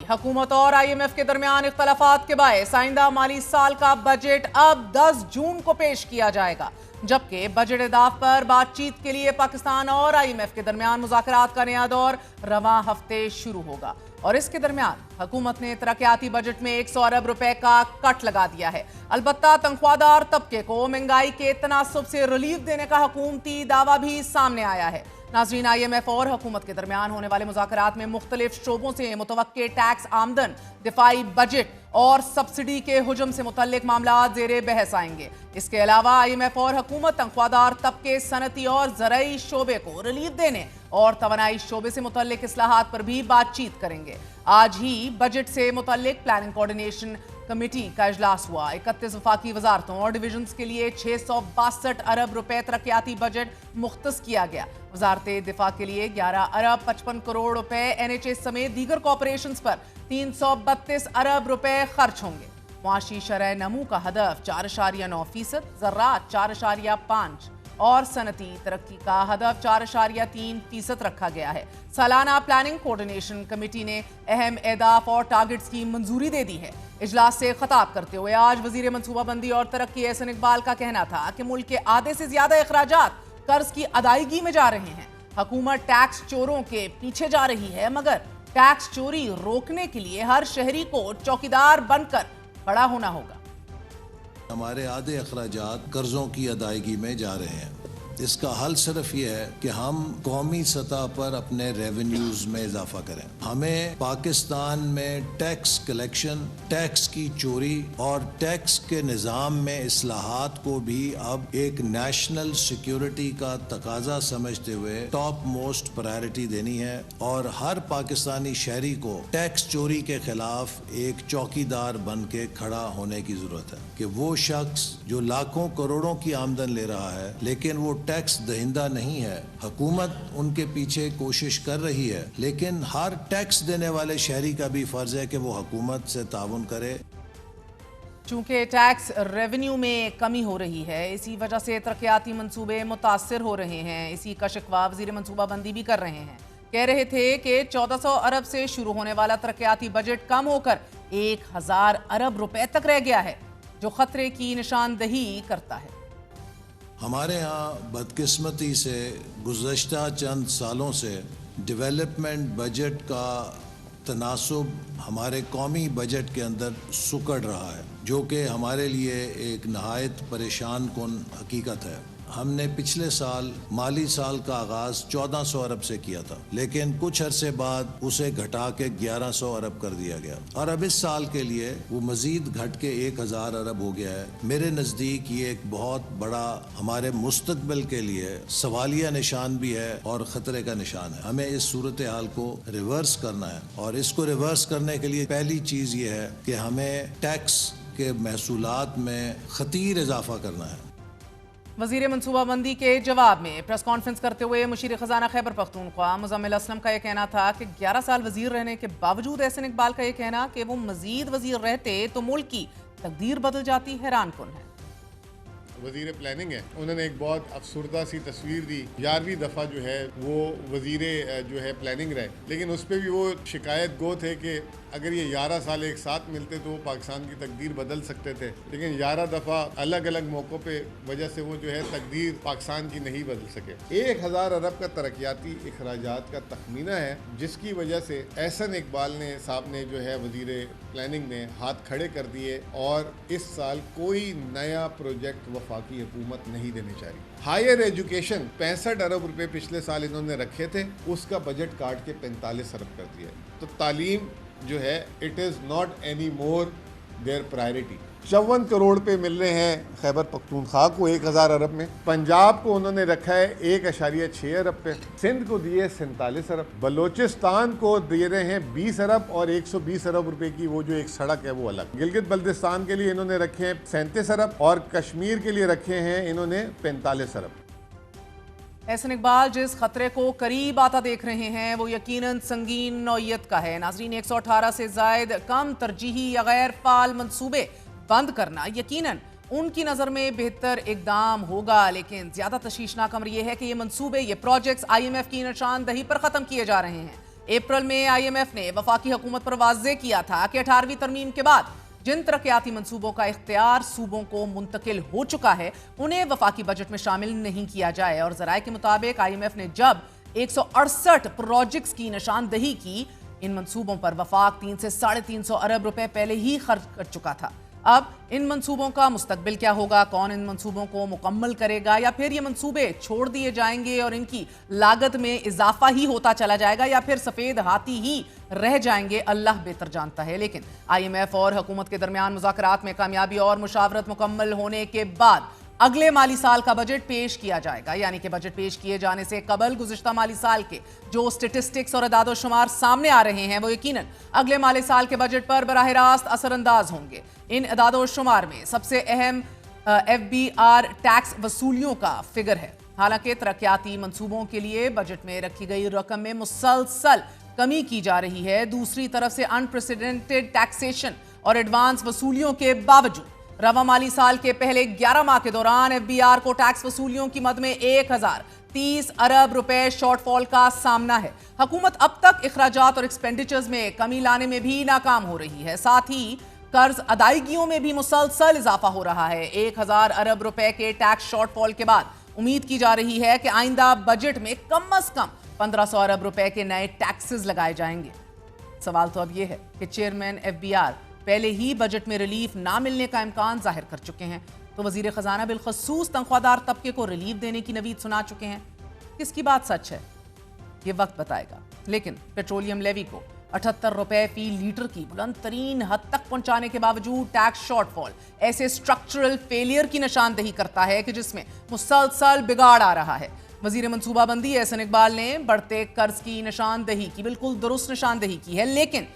हुकूमत और IMF के दरमियान इख्तलाफात के बायस आइंदा माली साल का बजट अब 10 जून को पेश किया जाएगा, जबकि बजट अहदाफ पर बातचीत के लिए पाकिस्तान और IMF के दरमियान मुज़ाकरात का नया दौर रवां हफ्ते शुरू होगा। और इसके दरमियान हुकूमत ने तरक्याती बजट में 100 अरब रुपए का कट लगा दिया है। अलबत्ता तनख्वाहदार तबके को महंगाई के तनासुब से रिलीफ देने का हुकूमती दावा भी सामने आया है। नाज़रीन, IMF और हुकूमत के दरमियान होने वाले मुज़ाकरात में मुख्तलिफ शोबों से मुतवक्के टैक्स आमदन, दिफाई बजट और सब्सिडी के हुजम से मुतल्लिक मामला ज़ेरे बहस आएंगे। इसके अलावा IMF और हुकूमत तनख्वाहदार तबके, सनती और ज़राई शोबे को रिलीफ देने और तवानाई शोबे से मुतल्लिक इस्लाहात पर भी बातचीत करेंगे। आज ही बजट से मुतल्लिक प्लानिंग कोऑर्डिनेशन कमेटी का इजलास हुआ। 31 वफाकी वजारतों और डिविजन्स के लिए 662 अरब रुपए तरक्याती बजट मुख्तस किया गया। वजारत दिफा के लिए 11 अरब 55 करोड़ रुपए, NHS समेत दीगर कॉर्पोरेशंस पर 332 अरब रुपए खर्च होंगे। मुआशी शरह नमू का हदफ 4.9%, ज़राअत 4.5% और सनती तरक्की का हदफ 4.3% रखा गया है। सालाना प्लानिंग कोऑर्डिनेशन कमेटी ने अहम अहदाफ और टारगेट्स की मंजूरी दे दी है। इजलास से खिताब करते हुए आज वजीर मनसूबाबंदी और तरक्की एहसन इकबाल का कहना था कि मुल्क के आधे से ज्यादा अखराजात कर्ज की अदायगी में जा रहे हैं। हुकूमत टैक्स चोरों के पीछे जा रही है, मगर टैक्स चोरी रोकने के लिए हर शहरी को चौकीदार बनकर खड़ा होना होगा। हमारे आधे अखराजात कर्जों की अदायगी में जा रहे हैं। इसका हल सिर्फ ये है कि हम कौमी सतह पर अपने रेवेन्यूज में इजाफा करें। हमें पाकिस्तान में टैक्स कलेक्शन, टैक्स की चोरी और टैक्स के निज़ाम में इस्लाहात को भी अब एक नेशनल सिक्योरिटी का तकाजा समझते हुए टॉप मोस्ट प्रायोरिटी देनी है और हर पाकिस्तानी शहरी को टैक्स चोरी के खिलाफ एक चौकीदार बन के खड़ा होने की जरूरत है कि वो शख्स जो लाखों करोड़ों की आमदन ले रहा है लेकिन वो टैक्स दहिंदा नहीं है, हुकूमत उनके पीछे कोशिश कर रही है, लेकिन हर टैक्स देने वाले शहरी का भी फर्ज है कि वो हुकूमत से ताउन करे। चूंकि टैक्स रेवेन्यू में कमी हो रही है, इसी वजह से तरक्याती मंसूबे मुतासर हो रहे हैं। इसी का शिकवा वज़ीर मनसूबाबंदी भी कर रहे हैं। कह रहे थे कि 1400 अरब से शुरू होने वाला तरक्याती बजट कम होकर 1000 अरब रुपए तक रह गया है, जो खतरे की निशानदही करता है। हमारे यहाँ बदकिस्मती से गुज़श्ता चंद सालों से डेवलपमेंट बजट का तनासुब हमारे कौमी बजट के अंदर सुकड़ रहा है, जो कि हमारे लिए एक नहायत परेशान कुन हकीकत है। हमने पिछले साल माली साल का आगाज़ 1400 अरब से किया था, लेकिन कुछ अरसे बाद उसे घटा के 1100 अरब कर दिया गया और अब इस साल के लिए वो मज़ीद घट के 1000 अरब हो गया है। मेरे नज़दीक ये एक बहुत बड़ा हमारे मुस्तकबिल के लिए सवालिया निशान भी है और ख़तरे का निशान है। हमें इस सूरत हाल को रिवर्स करना है और इसको रिवर्स करने के लिए पहली चीज़ ये है कि हमें टैक्स के महसूलात में खतीर इजाफा करना है। वज़ीर मनसूबाबंदी के जवाब में प्रेस कॉन्फ्रेंस करते हुए मुशीर खजाना खैबर पख्तूनख्वा मुज़म्मिल असलम का यह कहना था कि 11 साल वज़ीर रहने के बावजूद एहसन इकबाल का यह कहना कि वो मज़ीद वज़ीर रहते तो मुल्क की तकदीर बदल जाती हैरान कुन है। वज़ीर प्लानिंग है, उन्होंने एक बहुत अफसरदा सी तस्वीर दी। 11वीं दफ़ा जो है वो वज़ीर जो है प्लानिंग रहे, लेकिन उस पर भी वो शिकायत गो थे कि अगर ये 11 साल एक साथ मिलते तो वो पाकिस्तान की तकदीर बदल सकते थे, लेकिन 11 दफ़ा अलग अलग मौक़ों पे वजह से वो जो है तकदीर पाकिस्तान की नहीं बदल सके। 1000 अरब का तरक्याती अखराजात का तखमीना है, जिसकी वजह से एहसन इकबाल ने साहब ने जो है वज़ीर प्लानिंग ने हाथ खड़े कर दिए और इस साल कोई नया प्रोजेक्ट वफाकी हुकूमत नहीं देनी चाहिए। हायर एजुकेशन 65 अरब रुपए पिछले साल इन्होंने रखे थे, उसका बजट काट के 45 अरब कर दिया। तो तालीम जो है it is not any more there priority. 54 crore पे मिल रहे हैं खैबर पख्तूनख्वा को 1000 अरब में, पंजाब को उन्होंने रखा है 1.6 अरब पे, सिंध को दिए 47 अरब, बलोचिस्तान को दे रहे हैं 20 अरब और 120 अरब रुपए की वो जो एक सड़क है वो अलग। गिलगित बल्तिस्तान के लिए इन्होंने रखे हैं 37 अरब और कश्मीर के लिए रखे हैं इन्होंने 45 अरब। एहसन इकबाल जिस खतरे को करीब आता देख रहे हैं वो यकीनन संगीन नौयत का है। नाजरीन, 118 से जायद कम तरजीही या गैर फाल मंसूबे बंद करना यकीनन उनकी नज़र में बेहतर इकदाम होगा, लेकिन ज़्यादा तशवीशनाक अमर यह है कि ये मंसूबे, ये प्रोजेक्ट्स IMF की निशानदही पर ख़त्म किए जा रहे हैं। अप्रैल में IMF ने वफाकी हुकूमत पर वाज़ेह किया था कि 18वीं तरमीम के बाद जिन तरक्याती मंसूबों का इख्तियार सूबों को मुंतकिल हो चुका है उन्हें वफाकी बजट में शामिल नहीं किया जाए। और ज़राए के मुताबिक IMF ने जब 168 प्रोजेक्ट्स की निशानदही की, इन मंसूबों पर वफाक 300 से 350 अरब रुपए पहले ही खर्च कर चुका था। अब इन मंसूबों का मुस्तकबिल क्या होगा, कौन इन मंसूबों को मुकम्मल करेगा, या फिर ये मंसूबे छोड़ दिए जाएंगे और इनकी लागत में इजाफा ही होता चला जाएगा, या फिर सफ़ेद हाथी ही रह जाएंगे, अल्लाह बेहतर जानता है। लेकिन IMF और हुकूमत के दरमियान मुज़ाकरात में कामयाबी और मुशावरत मुकम्मल होने के बाद अगले माली साल का बजट पेश किया जाएगा। यानी कि बजट पेश किए जाने से कबल गुज़िश्ता माली साल के जो स्टेटिस्टिक्स और अदाद शुमार सामने आ रहे हैं वो यकीनन अगले माली साल के बजट पर बराह रास्त असरअंदाज होंगे। इन अदाद शुमार में सबसे अहम FBR टैक्स वसूलियों का फिगर है। हालांकि तरक्याती मंसूबों के लिए बजट में रखी गई रकम में मुसलसल कमी की जा रही है। दूसरी तरफ से अनप्रेसिडेंटेड टैक्सेशन और एडवांस वसूलियों के बावजूद रवा माली साल के पहले 11 माह के दौरान FBR को टैक्स वसूलियों की मद में 1030 अरब रुपए शॉर्टफॉल का सामना है। हुकूमत अब तक इखराजात और एक्सपेंडिचर्स में कमी लाने में भी नाकाम हो रही है। साथ ही कर्ज अदायगियों में भी मुसलसल इजाफा हो रहा है। 1000 अरब रुपए के टैक्स शॉर्टफॉल के बाद उम्मीद की जा रही है कि आइंदा बजट में कम अज कम 1500 अरब रुपए के नए टैक्सेस लगाए जाएंगे। सवाल तो अब यह है कि चेयरमैन FBR पहले ही बजट में रिलीफ ना मिलने का इम्कान जाहिर कर चुके हैं, तो वजीर खजाना बिलखसूस तनख्वाहदार तबके को रिलीफ देने की नवीद सुना चुके हैं। किसकी बात सच है ये वक्त बताएगा। लेकिन पेट्रोलियम लेवी को 78 रुपए फी लीटर की बुलंद तरीन हद तक पहुंचाने के बावजूद टैक्स शॉर्टफॉल ऐसे स्ट्रक्चरल फेलियर की निशानदही करता है कि जिसमें मुसलसल बिगाड़ आ रहा है। वजीर मनसूबाबंदी एहसन इकबाल ने बढ़ते कर्ज की निशानदही की बिल्कुल दुरुस्त निशानदही की है, लेकिन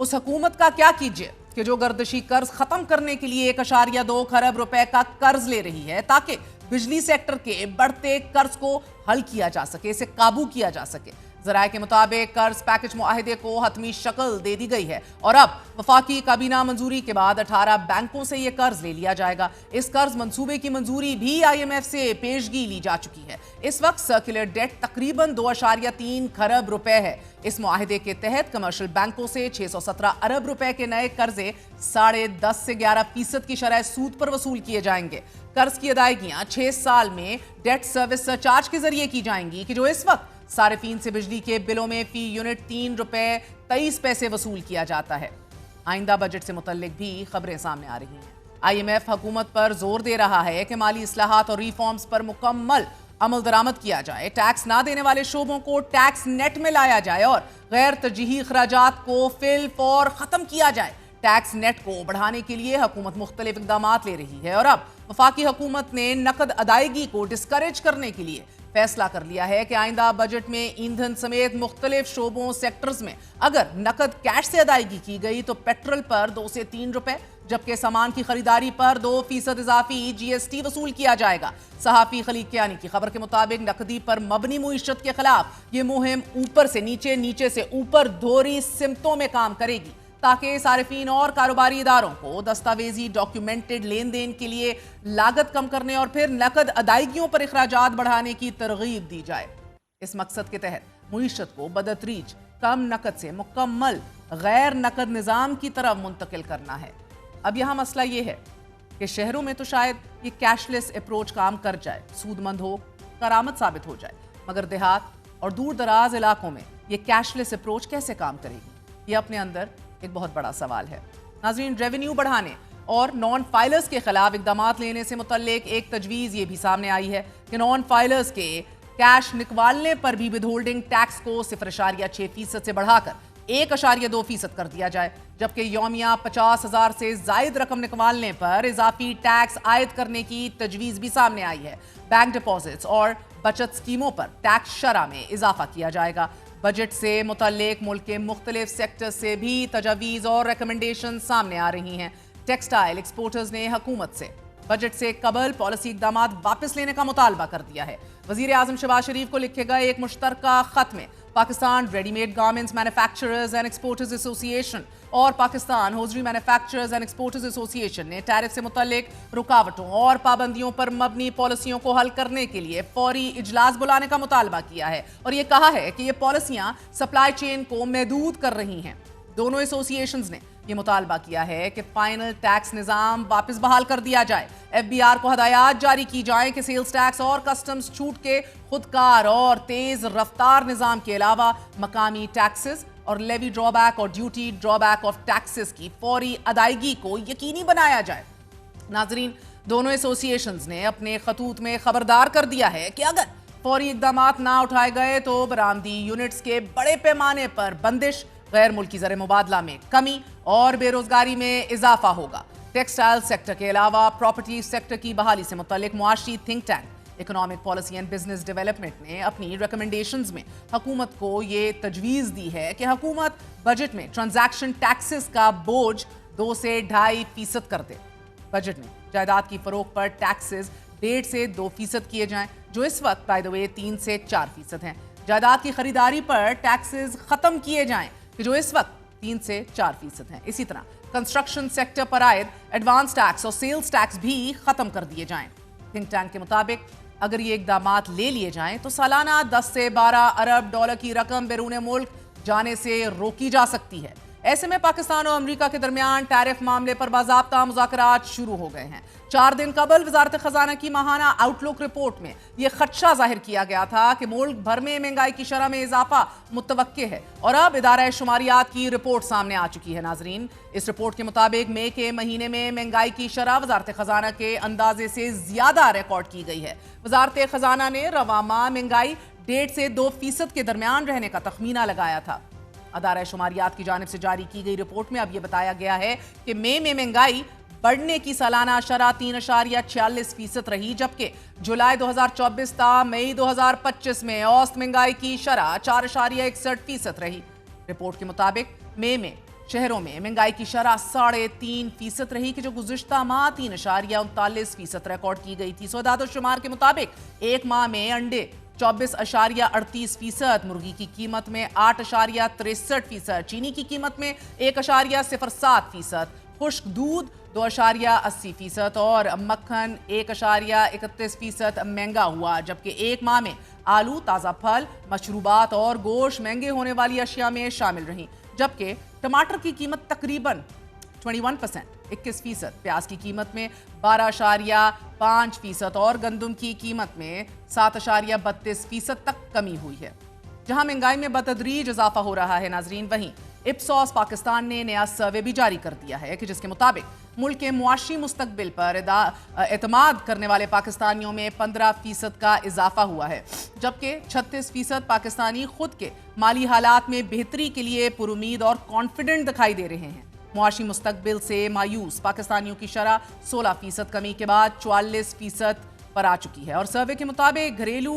उस हुकूमत का क्या कीजिए कि जो गर्दशी कर्ज खत्म करने के लिए 1.2 खरब रुपए का कर्ज ले रही है ताकि बिजली सेक्टर के बढ़ते कर्ज को हल किया जा सके, इसे काबू किया जा सके। ज़राए के मुताबिक कर्ज पैकेज मुआहिदे को हतमी शक्ल दे दी गई है और अब वफाकी काबीना मंजूरी के बाद 18 बैंकों से यह कर्ज ले लिया जाएगा। इस कर्ज मंसूबे की मंजूरी भी IMF से पेशगी ली जा चुकी है। इस वक्त सर्कुलर डेट तकरीबन 2.3 खरब रुपए है। इस मुआहिदे के तहत कमर्शियल बैंकों से 617 अरब रुपए के नए कर्जे 10.5 से 11% की शरह सूद पर वसूल किए जाएंगे। कर्ज की अदायगियां 6 साल में डेट सर्विस सरचार्ज के जरिए की जाएंगी कि जो इस वक्त सारिफीन से बिजली के बिलों में फी यूनिट 3 रुपए 23 पैसे वसूल किया जाता है। आइंदा बजट से मुतल्लिक भी खबरें सामने आ रही हैं। IMF हुकूमत पर जोर दे रहा है कि माली इस्लाहात और रिफॉर्म्स पर मुकम्मल अमल दरामद किया जाए, टैक्स ना देने वाले शोबों को टैक्स नेट में लाया जाए और गैर तरजीही अखराजात को फिल फॉर खत्म किया जाए। टैक्स नेट को बढ़ाने के लिए हुकूमत मुख्तलिफ इकदाम ले रही है और अब वफाकी हुकूमत ने नकद अदायगी को डिस्करेज करने के लिए फैसला कर लिया है कि आइंदा बजट में ईंधन समेत मुख्तलिफ शोबों सेक्टर्स में अगर नकद कैश से अदायगी की गई तो पेट्रोल पर 2 से 3 रुपए, जबकि सामान की खरीदारी पर 2% इजाफी GST वसूल किया जाएगा। सहाफी खलीक कियानी की खबर के मुताबिक नकदी पर मबनी मुईशत के खिलाफ ये मुहिम ऊपर से नीचे, नीचे से ऊपर दोहरी सिमतों में काम करेगी ताकि सारिफीन और कारोबारी इदारों को दस्तावेजी डॉक्यूमेंटेड लेन देन के लिए लागत कम करने और फिर नकद अदायगियों पर इखराजात बढ़ाने की तरगीब दी जाए। इस मकसद के तहत मुईशत को बदतरीज कम नकद से मुकम्मल गैर नकद निज़ाम की तरफ मुंतकिल करना है। अब यहाँ मसला ये है कि शहरों में तो शायद ये कैशलेस अप्रोच काम कर जाए, सूदमंद हो, करामत साबित हो जाए, मगर देहात और दूर दराज इलाकों में ये कैशलेस अप्रोच कैसे काम करेगी, ये अपने अंदर एक बहुत बड़ा सवाल है। नाज़रीन, रेवेन्यू बढ़ाने और नॉन फाइलर्स के खिलाफ इकदाम लेने से मुतल्लिक एक तजवीज़ ये भी सामने आई है कि नॉन फाइलर्स के कैश निकलवाने पर भी विदहोल्डिंग टैक्स को 0.6% से बढ़ाकर 1.2% कर दिया जाए, जबकि यौमिया 50,000 से जायद रकम निकलवाने पर इजाफी टैक्स आयद करने की तजवीज़ भी सामने आई है। बैंक डिपॉजिट्स और बचत स्कीमों पर टैक्स शरह में इजाफा किया जाएगा। बजट से मुतल्लिक मुल्क के मुख्तलिफ सेक्टर से भी तजावीज़ और रिकमेंडेशन सामने आ रही हैं। टेक्सटाइल एक्सपोर्टर्स ने हुकूमत से बजट से कबल पॉलिसी इकदामात वापस लेने का मुतालबा कर दिया है। वजीर आजम शहबाज शरीफ को लिखे गए एक मुश्तरका खत में Pakistan readymade garments manufacturers and exporters association और Pakistan hosiery manufacturers and exporters association ने टैरिफ से मुतल्लिक रुकावटों और पाबंदियों पर मबनी पॉलिसियों को हल करने के लिए फौरी इजलास बुलाने का मुतालबा किया है और ये कहा है कि ये पॉलिसियां सप्लाई चेन को महदूद कर रही हैं। दोनों एसोसिएशंस ने ये मुतालबा किया है कि फाइनल टैक्स निज़ाम वापस बहाल कर दिया जाए। FBI को हदायत जारी की जाए कि सेल्स टैक्स और कस्टम्स छूट के खुदकार और तेज रफ्तार निज़ाम के अलावा मकामी टैक्सेस और लेवी ड्रॉबैक और ड्यूटी ड्रॉबैक ऑफ टैक्सेस की फौरी अदायगी को यकीनी बनाया जाए। नाजरीन, दोनों एसोसिएशंस ने अपने खतूत में खबरदार कर दिया है कि अगर फौरी इकदामात ना उठाए गए तो बरामदी यूनिट्स के बड़े पैमाने पर बंदिश, गैर मुल्की ज़र मुबादला में कमी और बेरोजगारी में इजाफा होगा। टेक्सटाइल सेक्टर के अलावा प्रॉपर्टी सेक्टर की बहाली से मुतल्लिक मुआशी think tank economic policy and business development ने अपनी रिकमेंडेशंस में हुकूमत को ये तजवीज़ दी है कि हुकूमत बजट में ट्रांजैक्शन टैक्सेस का बोझ 2 से 2.5% कर दे। बजट में जायदाद की फरोख्त पर टैक्सेस 1.5 से 2% किए जाएं, जो इस वक्त बाय द वे 3 से 4% हैं। जायदाद की खरीदारी पर टैक्सेस खत्म किए जाएं, जो इस वक्त 3 से 4% हैं। इसी तरह कंस्ट्रक्शन सेक्टर पर आयद एडवांस टैक्स और सेल्स टैक्स भी खत्म कर दिए जाएं। थिंक टैंक के मुताबिक अगर ये इकदामात ले लिए जाएं तो सालाना 10 से 12 अरब डॉलर की रकम बैरून मुल्क जाने से रोकी जा सकती है। ऐसे में पाकिस्तान और अमेरिका के दरमियान टैरिफ मामले पर बाज़ाब्ता मुज़ाकरात शुरू हो गए हैं। 4 दिन कबल वजारत खजाना की माहाना आउटलुक रिपोर्ट में यह खदशा जाहिर किया गया था कि मुल्क भर में महंगाई की शरह में इजाफा मुतवक्के है और अब इदारा शुमारियात की रिपोर्ट सामने आ चुकी है। नाजरीन, इस रिपोर्ट के मुताबिक मई के महीने में महंगाई की शरह वजारत खजाना के अंदाजे से ज्यादा रिकॉर्ड की गई है। वजारत खजाना ने रवा माह महंगाई 1.5 से 2% के दरमियान रहने का तखमीना लगाया था। अदारा शुमारियात की जानिब से जारी की गई रिपोर्ट में अब यह बताया गया है कि मई में महंगाई बढ़ने की सालाना शरह 3.46% रही, जबकि जुलाई 2024 था मई 2025 में औसत महंगाई की शरह 4.61% रही। रिपोर्ट के मुताबिक मई में शहरों में महंगाई की शरह 3.5% रही कि जो गुज़िश्ता माह 3.39% रिकॉर्ड की गई थी। सौदात शुमार के मुताबिक एक माह में अंडे 24.38%, मुर्गी की कीमत में 8.63%, चीनी की कीमत में 1.07%, खुश्क दूध 2.80% और मक्खन 1.31% महंगा हुआ, जबकि एक माह में आलू, ताज़ा फल, मशरूबात और गोश्त महंगे होने वाली अशिया में शामिल रहीं, जबकि टमाटर की कीमत तकरीबन 21%, 21%, प्याज की कीमत में 12.5% और गंदम की कीमत में 7.32% तक कमी हुई है। जहां महंगाई में बतदरीज इजाफा हो रहा है नाजरीन, वहीं इप्सॉस पाकिस्तान ने नया सर्वे भी जारी कर दिया है कि जिसके मुताबिक मुल्क के मुआशी मुस्तकबिल पर एतमाद करने वाले पाकिस्तानियों में 15% का इजाफा हुआ है, जबकि 36% पाकिस्तानी खुद के माली हालात में बेहतरी के लिए पुरुमीद और कॉन्फिडेंट दिखाई दे रहे हैं। मुआशी मुस्तकबिल से मायूस पाकिस्तानियों की शरह 16% कमी के बाद 44% पर आ चुकी है और सर्वे के मुताबिक घरेलू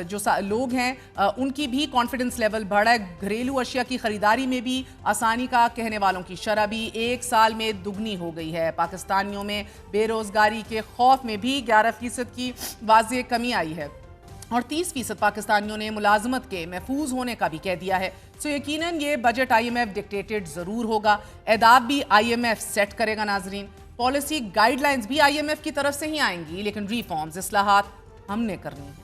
जो लोग हैं उनकी भी कॉन्फिडेंस लेवल बढ़ा है। घरेलू अशिया की खरीदारी में भी आसानी का कहने वालों की शरह भी 1 साल में दुगनी हो गई है। पाकिस्तानियों में बेरोजगारी के खौफ में भी 11% की वाज़ेह कमी आई है और 30% पाकिस्तानियों ने मुलाजमत के महफूज होने का भी कह दिया है। सो यकीनन ये बजट IMF डिक्टेटेड ज़रूर होगा, एहदाफ भी IMF सेट करेगा। नाजरीन, पॉलिसी गाइडलाइंस भी IMF की तरफ से ही आएंगी, लेकिन रिफॉर्म्स, इस्लाहात हमने करनी है।